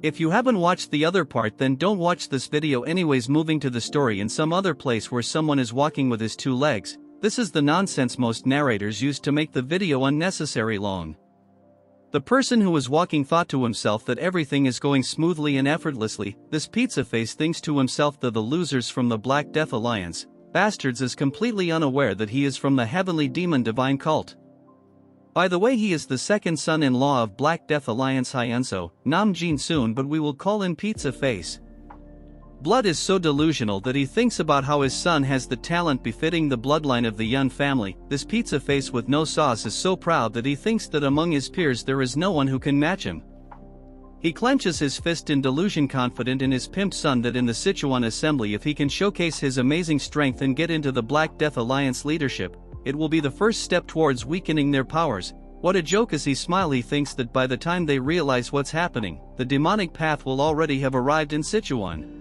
If you haven't watched the other part, then don't watch this video anyways. Moving to the story, in some other place where someone is walking with his 2 legs. This is the nonsense most narrators use to make the video unnecessary long. The person who was walking thought to himself that everything is going smoothly and effortlessly. This pizza face thinks to himself that the losers from the Black Death Alliance, bastards, is completely unaware that he is from the heavenly demon divine cult. By the way, he is the second son-in-law of Black Death Alliance Hyenso, Nam Jin Soon, but we will call him Pizza Face. Blood is so delusional that he thinks about how his son has the talent befitting the bloodline of the Yeon family. This Pizza Face with no sauce is so proud that he thinks that among his peers there is no one who can match him. He clenches his fist in delusion, confident in his pimp son that in the Sichuan assembly, if he can showcase his amazing strength and get into the Black Death Alliance leadership, it will be the first step towards weakening their powers. What a joke! As he smiles, he thinks that by the time they realize what's happening, the demonic path will already have arrived in Sichuan.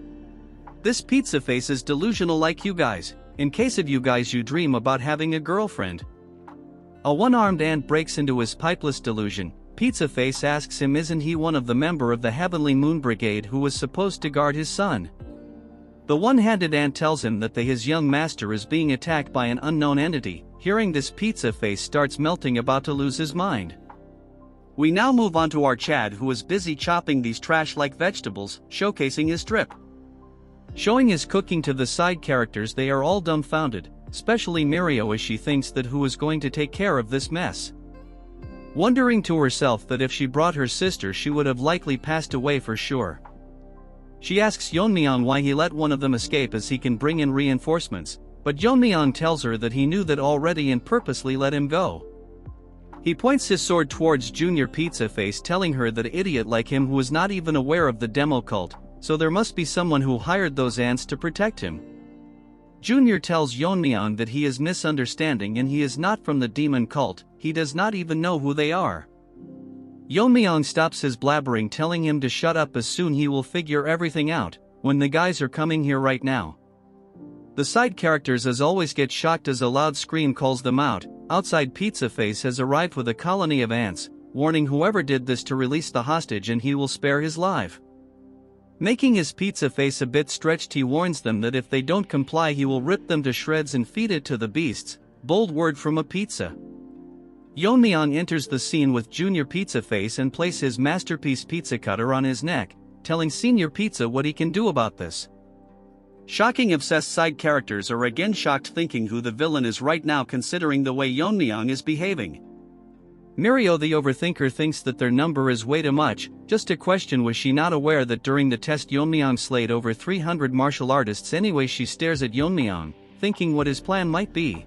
This Pizza Face is delusional like you guys. In case of you guys you dream about having a girlfriend. A one-armed ant breaks into his pipeless delusion. Pizza Face asks him, isn't he one of the member of the Heavenly Moon Brigade who was supposed to guard his son? The one-handed ant tells him that his young master is being attacked by an unknown entity. Hearing this, Pizza Face starts melting, about to lose his mind. We now move on to our Chad, who is busy chopping these trash-like vegetables, showcasing his drip. Showing his cooking to the side characters, they are all dumbfounded, especially Mirio, as she thinks that who is going to take care of this mess. Wondering to herself that if she brought her sister she would have likely passed away for sure. She asks Yeon-myeong why he let one of them escape as he can bring in reinforcements, but Yeon-myeong tells her that he knew that already and purposely let him go. He points his sword towards Junior Pizza Face, telling her that an idiot like him who is not even aware of the demo cult, so there must be someone who hired those ants to protect him. Junior tells Yeon-myeong that he is misunderstanding and he is not from the demon cult, he does not even know who they are. Yeon-myeong stops his blabbering, telling him to shut up as soon he will figure everything out, when the guys are coming here right now. The side characters as always get shocked as a loud scream calls them out. Outside, Pizza Face has arrived with a colony of ants, warning whoever did this to release the hostage and he will spare his life. Making his Pizza Face a bit stretched, he warns them that if they don't comply he will rip them to shreds and feed it to the beasts. Bold word from a pizza. Yeon-myeong enters the scene with Junior Pizza Face and places his masterpiece pizza cutter on his neck, telling Senior Pizza what he can do about this. Shocking obsessed side characters are again shocked, thinking who the villain is right now, considering the way Yeon-myeong is behaving. Mirio the overthinker thinks that their number is way too much. Just a question, was she not aware that during the test Yeon-myeong slayed over 300 martial artists? Anyway, she stares at Yeon-myeong, thinking what his plan might be.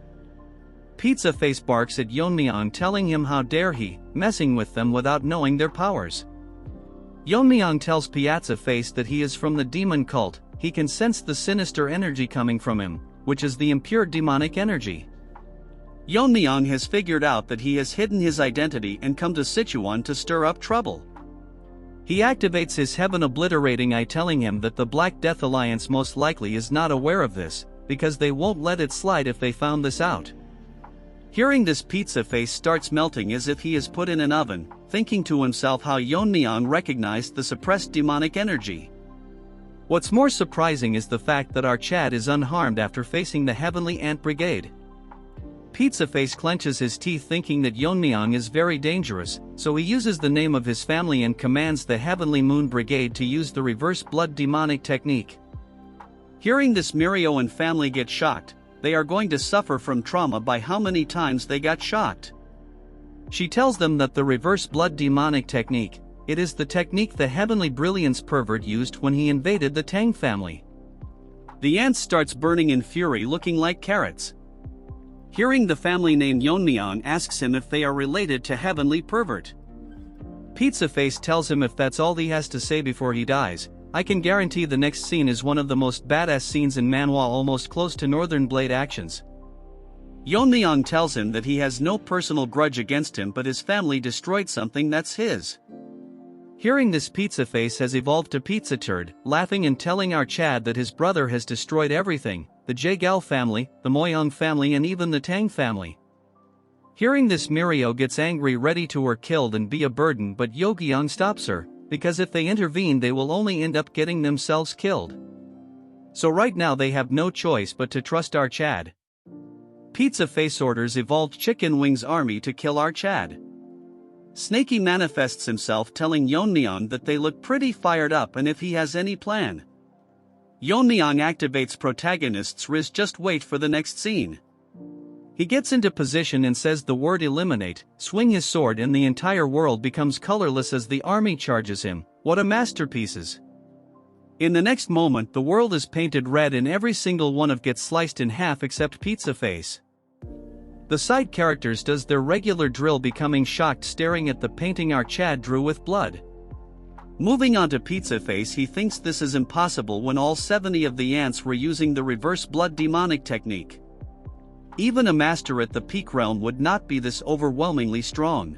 Pizza Face barks at Yeon-myeong, telling him how dare he, messing with them without knowing their powers. Yeon-myeong tells Pizza Face that he is from the demon cult. He can sense the sinister energy coming from him, which is the impure demonic energy. Yeon-myeong has figured out that he has hidden his identity and come to Sichuan to stir up trouble. He activates his heaven obliterating eye, telling him that the Black Death Alliance most likely is not aware of this, because they won't let it slide if they found this out. Hearing this, Pizza Face starts melting as if he is put in an oven, thinking to himself how Yeon-myeong recognized the suppressed demonic energy. What's more surprising is the fact that our Chad is unharmed after facing the Heavenly Ant Brigade. Pizza Face clenches his teeth, thinking that Yeon-myeong is very dangerous, so he uses the name of his family and commands the Heavenly Moon Brigade to use the reverse blood demonic technique. Hearing this, Mirio and family get shocked. They are going to suffer from trauma by how many times they got shocked. She tells them that the reverse blood demonic technique, it is the technique the Heavenly Brilliance pervert used when he invaded the Tang family. The ant starts burning in fury, looking like carrots. Hearing the family name, Yeon-myeong asks him if they are related to Heavenly Pervert. Pizza Face tells him if that's all he has to say before he dies, I can guarantee the next scene is one of the most badass scenes in Manhwa, almost close to Northern Blade actions. Yeon-myeong tells him that he has no personal grudge against him, but his family destroyed something that's his. Hearing this, Pizza Face has evolved to Pizza Turd, laughing and telling our Chad that his brother has destroyed everything, the Jaegal family, the Myeong family and even the Tang family. Hearing this, Mirio gets angry, ready to her killed and be a burden, but Yeon-myeong stops her. because if they intervene they will only end up getting themselves killed. So right now they have no choice but to trust our Chad. Pizza Face orders evolved Chicken Wings army to kill our Chad. Snaky manifests himself telling Yeon-myeong that they look pretty fired up and if he has any plan. Yeon-myeong activates protagonist's Riz. Just wait for the next scene. He gets into position and says the word eliminate, swing his sword and the entire world becomes colorless as the army charges him. What a masterpieces. In the next moment the world is painted red and every single one of gets sliced in half except Pizza Face. The side characters does their regular drill, becoming shocked staring at the painting our Chad drew with blood. Moving on to Pizza Face, he thinks this is impossible when all 70 of the ants were using the reverse blood demonic technique. Even a master at the peak realm would not be this overwhelmingly strong.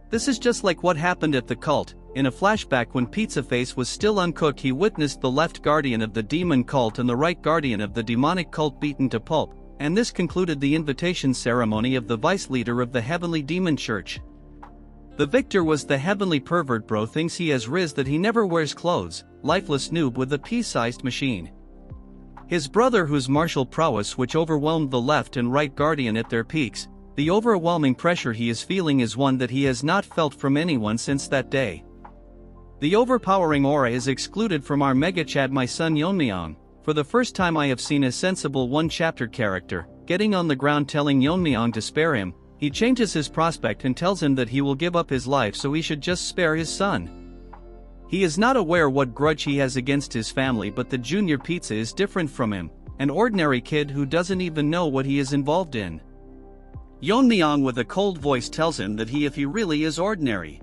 This is just like what happened at the cult. In a flashback when Pizza Face was still uncooked, he witnessed the left guardian of the demon cult and the right guardian of the demonic cult beaten to pulp, and this concluded the invitation ceremony of the vice leader of the heavenly demon church. The victor was the heavenly pervert bro, thinks he has Riz that he never wears clothes, lifeless noob with a pea-sized machine. His brother whose martial prowess which overwhelmed the left and right guardian at their peaks, the overwhelming pressure he is feeling is one that he has not felt from anyone since that day. The overpowering aura is excluded from our mangacap my son Yeon-myeong. For the first time I have seen a sensible one-chapter character, getting on the ground telling Yeon-myeong to spare him. He changes his prospect and tells him that he will give up his life so he should just spare his son. He is not aware what grudge he has against his family, but the junior pizza is different from him, an ordinary kid who doesn't even know what he is involved in. Yeon-myeong with a cold voice tells him that if he really is ordinary.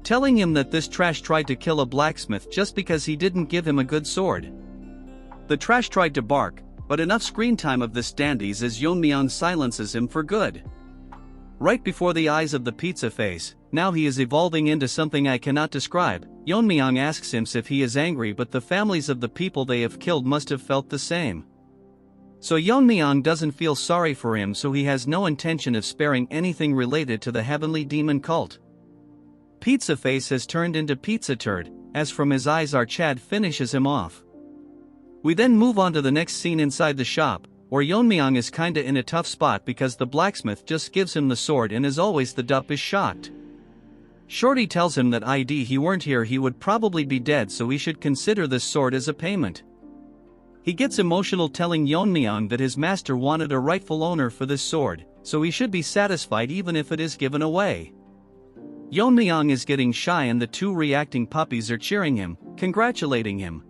Telling him that this trash tried to kill a blacksmith just because he didn't give him a good sword. The trash tried to bark, but enough screen time of this dandies as Yeon-myeong silences him for good. Right before the eyes of the Pizza Face, now he is evolving into something I cannot describe. Yeon-myeong asks him if he is angry, but the families of the people they have killed must have felt the same. So Yeon-myeong doesn't feel sorry for him, so he has no intention of sparing anything related to the heavenly demon cult. Pizza Face has turned into Pizza Turd, as from his eyes our Chad finishes him off. We then move on to the next scene inside the shop, where Yeon-myeong is kinda in a tough spot because the blacksmith just gives him the sword and as always the dup is shocked. Shorty tells him that he weren't here he would probably be dead, so he should consider this sword as a payment. He gets emotional telling Yeon-myeong that his master wanted a rightful owner for this sword, so he should be satisfied even if it is given away. Yeon-myeong is getting shy and the two reacting puppies are cheering him, congratulating him.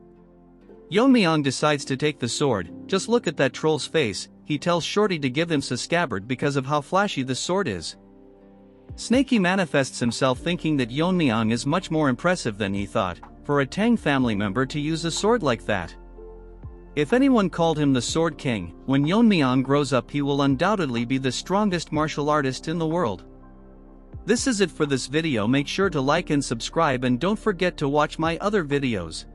Yeon-myeong decides to take the sword. Just look at that troll's face, he tells Shorty to give him a scabbard because of how flashy the sword is. Snaky manifests himself thinking that Yeon-myeong is much more impressive than he thought, for a Tang family member to use a sword like that. If anyone called him the Sword King, when Yeon-myeong grows up he will undoubtedly be the strongest martial artist in the world. This is it for this video. Make sure to like and subscribe and don't forget to watch my other videos.